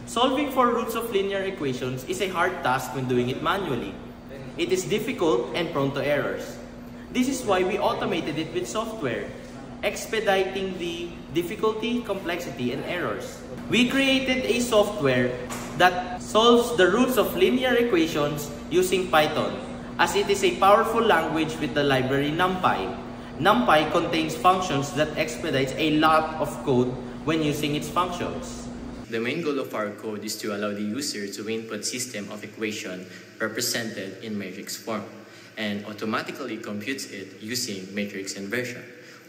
Solving for roots of linear equations is a hard task when doing it manually. It is difficult and prone to errors. This is why we automated it with software, expediting the difficulty, complexity, and errors. We created a software that solves the roots of linear equations using Python, as it is a powerful language with the library NumPy. NumPy contains functions that expedites a lot of code when using its functions. The main goal of our code is to allow the user to input system of equation represented in matrix form and automatically computes it using matrix inversion.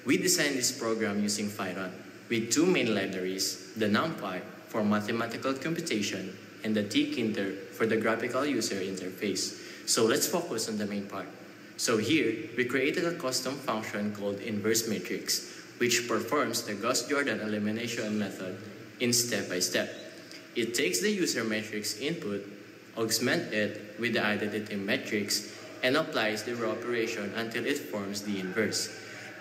We designed this program using Python with two main libraries, the NumPy for mathematical computation and the tkinter for the graphical user interface. So let's focus on the main part. So here, we created a custom function called inverse matrix, which performs the Gauss-Jordan elimination method in step-by-step. It takes the user matrix input, augments it with the identity matrix, and applies the row operation until it forms the inverse.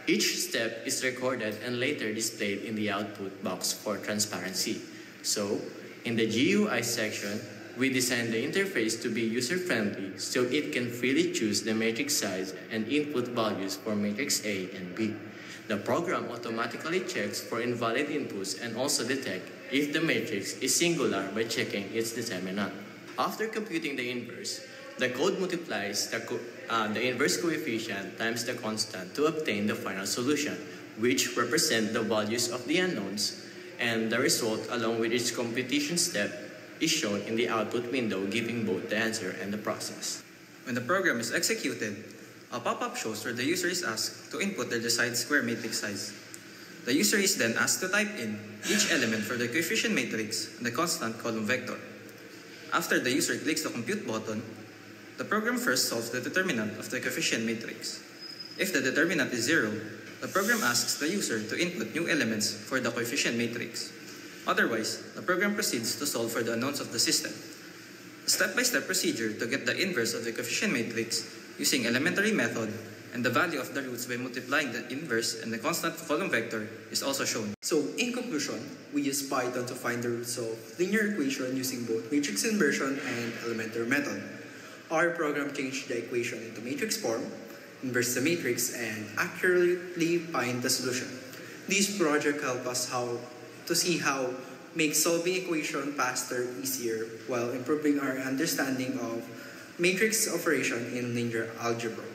Each step is recorded and later displayed in the output box for transparency. So, in the GUI section, we designed the interface to be user-friendly so it can freely choose the matrix size and input values for matrix A and B. The program automatically checks for invalid inputs and also detects if the matrix is singular by checking its determinant. After computing the inverse, the code multiplies the inverse coefficient times the constant to obtain the final solution, which represent the values of the unknowns, and the result along with its computation step is shown in the output window giving both the answer and the process. When the program is executed, a pop-up shows where the user is asked to input their desired square matrix size. The user is then asked to type in each element for the coefficient matrix and the constant column vector. After the user clicks the compute button, the program first solves the determinant of the coefficient matrix. If the determinant is 0, the program asks the user to input new elements for the coefficient matrix. Otherwise, the program proceeds to solve for the unknowns of the system. A step-by-step procedure to get the inverse of the coefficient matrix using elementary method and the value of the roots by multiplying the inverse and the constant column vector is also shown. So, in conclusion, we use Python to find the roots of linear equation using both matrix inversion and elementary method. Our program changed the equation into matrix form, inverse the matrix, and accurately find the solution. This project helped us to see how make solving equation faster, easier, while improving our understanding of matrix operation in linear algebra.